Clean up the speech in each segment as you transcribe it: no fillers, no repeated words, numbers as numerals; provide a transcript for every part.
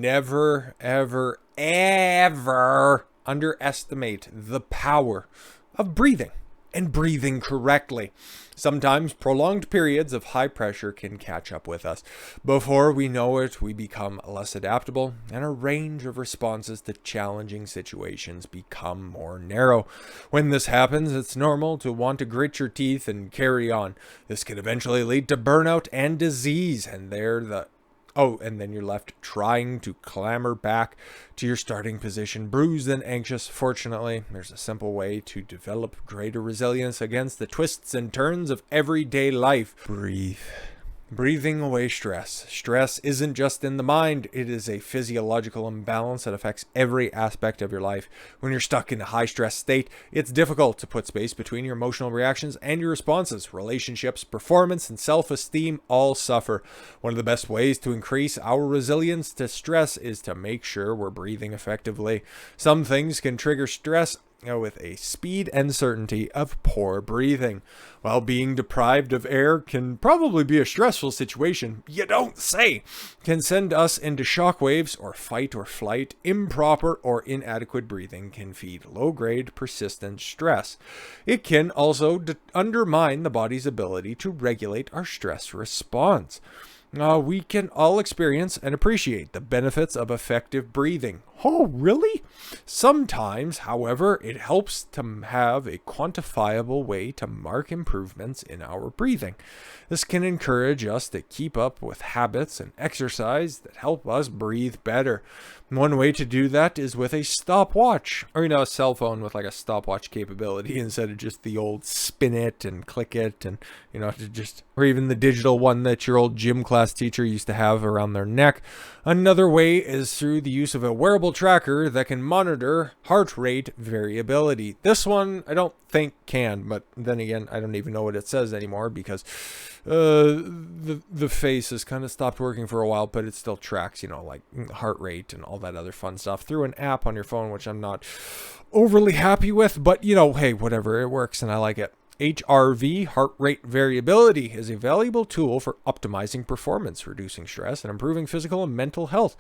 never, ever, ever underestimate the power of breathing and breathing correctly. Sometimes prolonged periods of high pressure can catch up with us. Before we know it, we become less adaptable, and a range of responses to challenging situations become more narrow. When this happens, it's normal to want to grit your teeth and carry on. This can eventually lead to burnout and disease, and then you're left trying to clamber back to your starting position, bruised and anxious. Fortunately, there's a simple way to develop greater resilience against the twists and turns of everyday life. Breathe. Breathing away stress. Stress isn't just in the mind, it is a physiological imbalance that affects every aspect of your life. When you're stuck in a high stress state, it's difficult to put space between your emotional reactions and your responses. Relationships, performance, and self-esteem all suffer. One of the best ways to increase our resilience to stress is to make sure we're breathing effectively. Some things can trigger stress with a speed and certainty of poor breathing. While being deprived of air can probably be a stressful situation, you don't say, can send us into shockwaves or fight or flight. Improper or inadequate breathing can feed low-grade persistent stress. It can also undermine the body's ability to regulate our stress response. We can all experience and appreciate the benefits of effective breathing. Oh, really? Sometimes, however, it helps to have a quantifiable way to mark improvements in our breathing. This can encourage us to keep up with habits and exercise that help us breathe better. One way to do that is with a stopwatch, or a cell phone with like a stopwatch capability instead of just the old spin it and click it, and or even the digital one that your old gym class teacher used to have around their neck. Another way is through the use of a wearable tracker that can monitor heart rate variability. This one I don't think can, but then again, I don't even know what it says anymore because the face has kind of stopped working for a while, but it still tracks, like heart rate and all that other fun stuff through an app on your phone, which I'm not overly happy with, but hey, whatever, it works and I like it. HRV, heart rate variability, is a valuable tool for optimizing performance, reducing stress, and improving physical and mental health.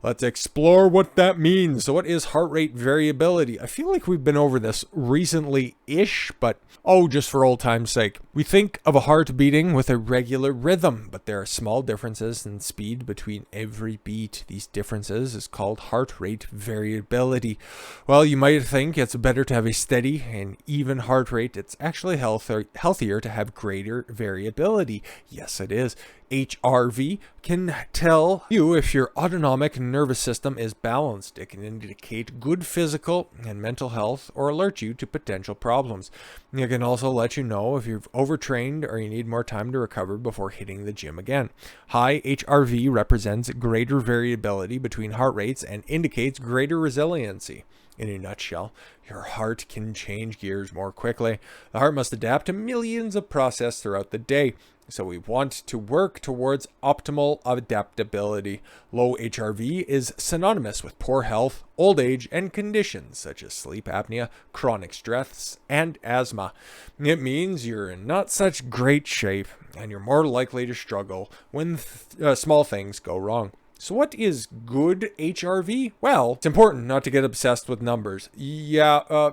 Let's explore what that means. So what is heart rate variability? I feel like we've been over this recently-ish, but just for old time's sake. We think of a heart beating with a regular rhythm, but there are small differences in speed between every beat. These differences is called heart rate variability. Well, you might think it's better to have a steady and even heart rate. It's actually healthier to have greater variability. Yes, it is. HRV can tell you if your autonomic nervous system is balanced. It can indicate good physical and mental health or alert you to potential problems. It can also let you know if you've overtrained or you need more time to recover before hitting the gym again. High HRV represents greater variability between heart rates and indicates greater resiliency. In a nutshell, your heart can change gears more quickly. The heart must adapt to millions of processes throughout the day. So we want to work towards optimal adaptability. Low HRV is synonymous with poor health, old age, and conditions such as sleep apnea, chronic stress, and asthma. It means you're in not such great shape and you're more likely to struggle when small things go wrong. So what is good HRV? Well, it's important not to get obsessed with numbers. Yeah,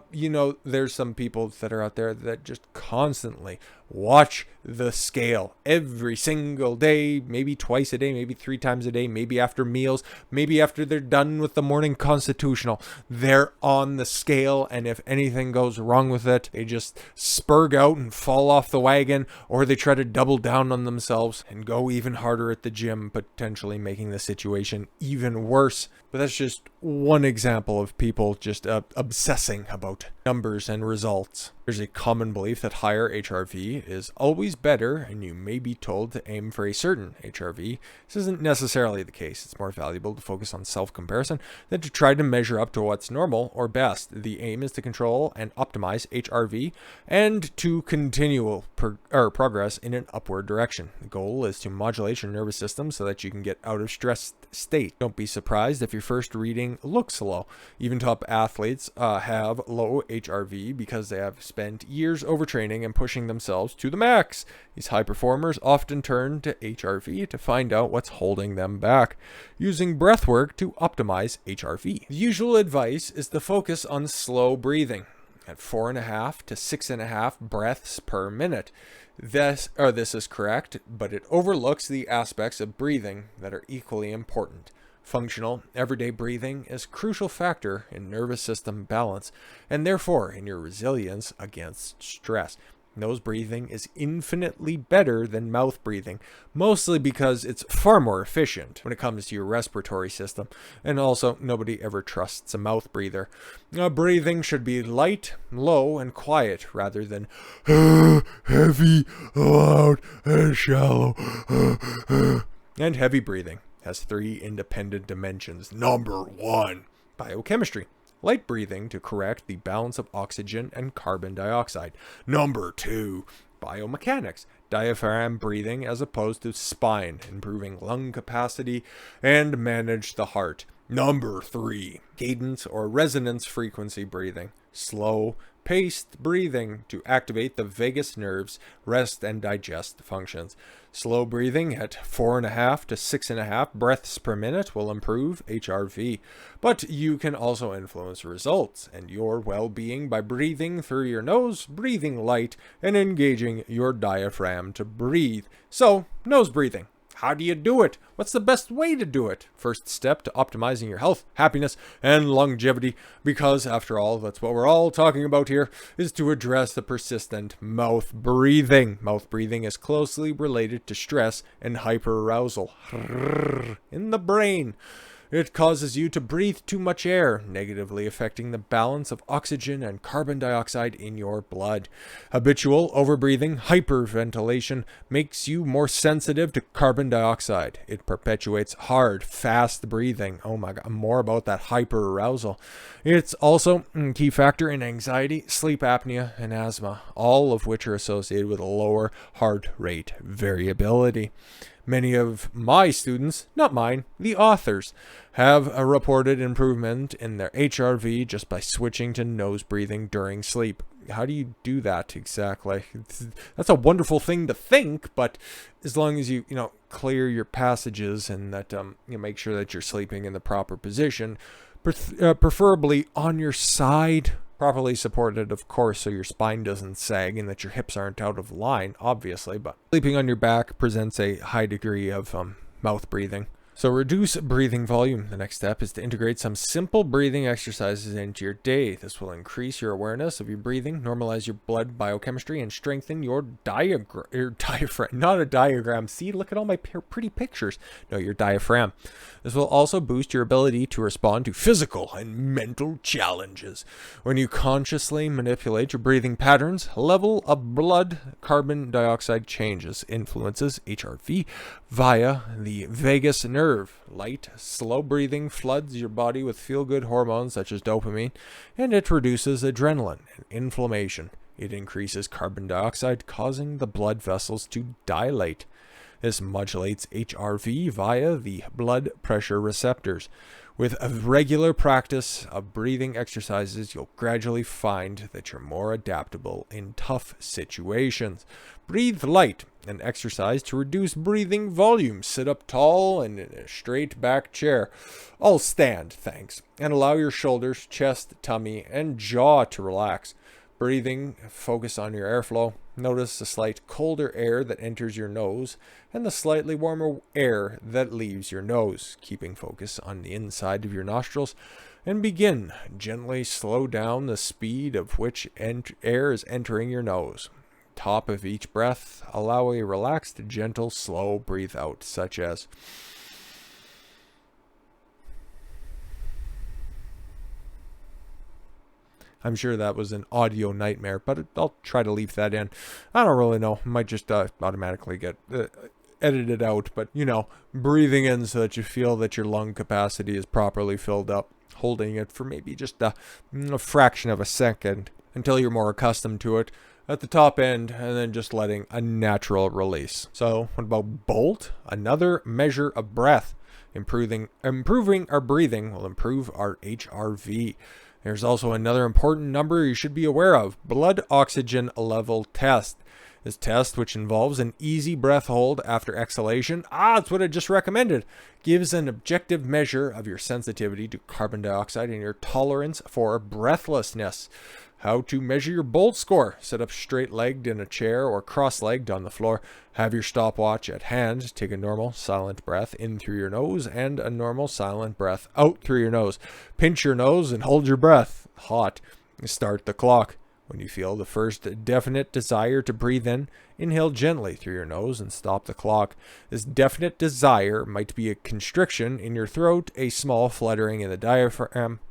there's some people that are out there that just constantly watch the scale every single day, maybe twice a day, maybe 3 times a day, maybe after meals, maybe after they're done with the morning constitutional. They're on the scale, and if anything goes wrong with it, they just spurg out and fall off the wagon, or they try to double down on themselves and go even harder at the gym, potentially making the situation even worse. But that's just one example of people just obsessing about numbers and results. There's a common belief that higher HRV is always better, and you may be told to aim for a certain HRV. This isn't necessarily the case. It's more valuable to focus on self-comparison than to try to measure up to what's normal or best. The aim is to control and optimize HRV and to continue progress in an upward direction. The goal is to modulate your nervous system so that you can get out of stress state. Don't be surprised if your first reading looks low. Even top athletes have low HRV because they have spent years overtraining and pushing themselves to the max. These high performers often turn to HRV to find out what's holding them back, using breath work to optimize HRV. The usual advice is to focus on slow breathing at 4.5 to 6.5 breaths per minute. This is correct, but it overlooks the aspects of breathing that are equally important. Functional, everyday breathing is a crucial factor in nervous system balance and therefore in your resilience against stress. Nose breathing is infinitely better than mouth breathing, mostly because it's far more efficient when it comes to your respiratory system, and also nobody ever trusts a mouth breather. Breathing should be light, low, and quiet rather than heavy, loud, and shallow. And heavy breathing has 3 independent dimensions. Number 1, biochemistry. Light breathing to correct the balance of oxygen and carbon dioxide. Number 2, biomechanics. Diaphragm breathing as opposed to spine, improving lung capacity and manage the heart. Number 3, cadence or resonance frequency breathing. Slow, paced breathing to activate the vagus nerve's rest and digest functions. Slow breathing at 4.5 to 6.5 breaths per minute will improve HRV, but you can also influence results and your well-being by breathing through your nose, breathing light, and engaging your diaphragm to breathe. So, nose breathing. How do you do it? What's the best way to do it? First step to optimizing your health, happiness, and longevity, because after all, that's what we're all talking about here, is to address the persistent mouth breathing. Mouth breathing is closely related to stress and hyperarousal in the brain. It causes you to breathe too much air, negatively affecting the balance of oxygen and carbon dioxide in your blood. Habitual overbreathing, hyperventilation, makes you more sensitive to carbon dioxide. It perpetuates hard, fast breathing. Oh my God, more about that hyperarousal. It's also a key factor in anxiety, sleep apnea, and asthma, all of which are associated with a lower heart rate variability. Many of my students, not mine, the authors, have a reported improvement in their HRV just by switching to nose breathing during sleep. How do you do that exactly? That's a wonderful thing to think, but as long as you clear your passages and that you make sure that you're sleeping in the proper position, preferably on your side, properly supported, of course, so your spine doesn't sag and that your hips aren't out of line, obviously, but sleeping on your back presents a high degree of mouth breathing. So reduce breathing volume. The next step is to integrate some simple breathing exercises into your day. This will increase your awareness of your breathing, normalize your blood biochemistry, and strengthen your diaphragm. Not a diagram. See, look at all my pretty pictures. No, your diaphragm. This will also boost your ability to respond to physical and mental challenges. When you consciously manipulate your breathing patterns, level of blood carbon dioxide changes, influences HRV via the vagus nerve. Light, slow breathing floods your body with feel-good hormones such as dopamine, and it reduces adrenaline and inflammation. It increases carbon dioxide, causing the blood vessels to dilate. This modulates HRV via the blood pressure receptors. With a regular practice of breathing exercises, you'll gradually find that you're more adaptable in tough situations. Breathe light and exercise to reduce breathing volume. Sit up tall and in a straight back chair. I'll stand, thanks, and allow your shoulders, chest, tummy, and jaw to relax. Breathing, focus on your airflow. Notice the slight colder air that enters your nose and the slightly warmer air that leaves your nose, keeping focus on the inside of your nostrils. And begin. Gently slow down the speed of which air is entering your nose. Top of each breath, allow a relaxed, gentle, slow breathe out, such as I'm sure that was an audio nightmare, but I'll try to leave that in. I don't really know. Might just automatically get edited out, but breathing in so that you feel that your lung capacity is properly filled up, holding it for maybe just a fraction of a second until you're more accustomed to it at the top end, and then just letting a natural release. So what about Bolt? Another measure of breath. Improving our breathing will improve our HRV. There's also another important number you should be aware of: blood oxygen level test. This test, which involves an easy breath hold after exhalation, that's what I just recommended, gives an objective measure of your sensitivity to carbon dioxide and your tolerance for breathlessness. How to measure your Bolt score: sit up straight-legged in a chair or cross-legged on the floor. Have your stopwatch at hand. Take a normal, silent breath in through your nose and a normal, silent breath out through your nose. Pinch your nose and hold your breath. Hot. Start the clock. When you feel the first definite desire to breathe in, inhale gently through your nose and stop the clock. This definite desire might be a constriction in your throat, a small fluttering in the diaphragm,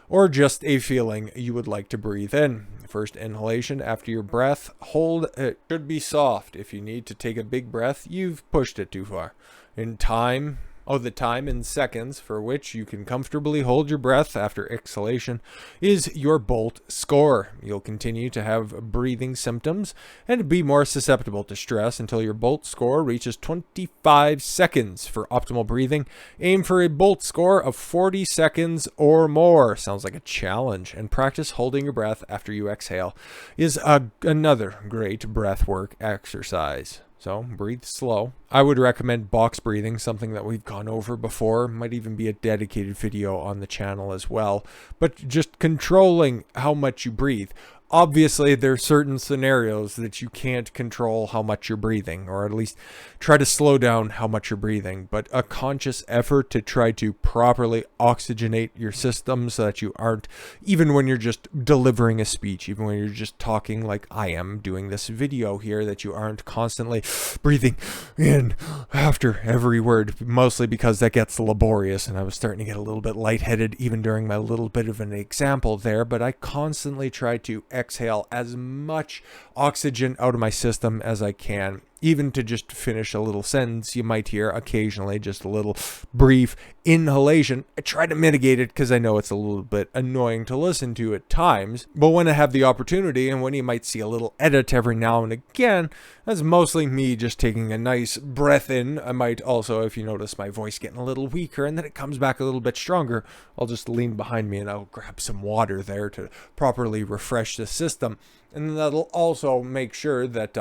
or just a feeling you would like to breathe in. First inhalation after your breath hold should be soft. If you need to take a big breath, you've pushed it too far. The time in seconds for which you can comfortably hold your breath after exhalation is your Bolt score. You'll continue to have breathing symptoms and be more susceptible to stress until your Bolt score reaches 25 seconds. For optimal breathing, aim for a Bolt score of 40 seconds or more. Sounds like a challenge. And practice holding your breath after you exhale is another great breath work exercise. So breathe slow. I would recommend box breathing, something that we've gone over before. Might even be a dedicated video on the channel as well. But just controlling how much you breathe. Obviously, there are certain scenarios that you can't control how much you're breathing, or at least try to slow down how much you're breathing. But a conscious effort to try to properly oxygenate your system so that you aren't, even when you're just delivering a speech, even when you're just talking like I am doing this video here, that you aren't constantly breathing in after every word, mostly because that gets laborious. And I was starting to get a little bit lightheaded even during my little bit of an example there, but I constantly try to exhale as much oxygen out of my system as I can. Even to just finish a little sentence, you might hear occasionally just a little brief inhalation. I try to mitigate it because I know it's a little bit annoying to listen to at times. But when I have the opportunity, and when you might see a little edit every now and again, that's mostly me just taking a nice breath in. I might also, if you notice my voice getting a little weaker and then it comes back a little bit stronger, I'll just lean behind me and I'll grab some water there to properly refresh the system. And that'll also make sure that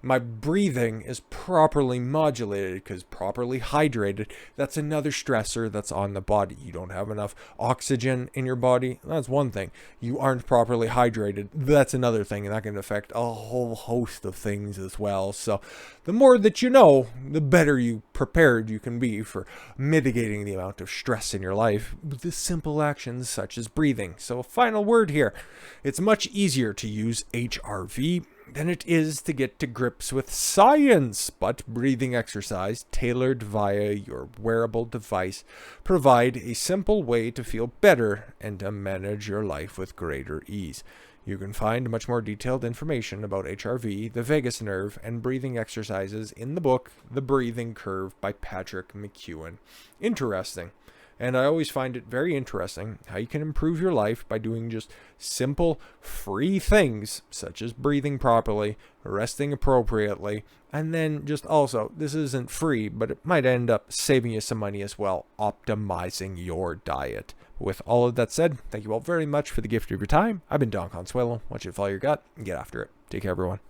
my breathing is properly modulated, because properly hydrated, that's another stressor that's on the body. You don't have enough oxygen in your body, that's one thing. You aren't properly hydrated, that's another thing, and that can affect a whole host of things as well. So the more that you know, the better prepared you can be for mitigating the amount of stress in your life with the simple actions such as breathing. So a final word here: it's much easier to use HRV than it is to get to grips with science, but breathing exercise tailored via your wearable device provide a simple way to feel better and to manage your life with greater ease. You can find much more detailed information about HRV, the vagus nerve, and breathing exercises in the book, The Breathing Curve by Patrick McEwen. Interesting. And I always find it very interesting how you can improve your life by doing just simple, free things, such as breathing properly, resting appropriately, and then just also, this isn't free, but it might end up saving you some money as well, optimizing your diet. With all of that said, thank you all very much for the gift of your time. I've been Don Consuelo. I want you to follow your gut and get after it. Take care, everyone.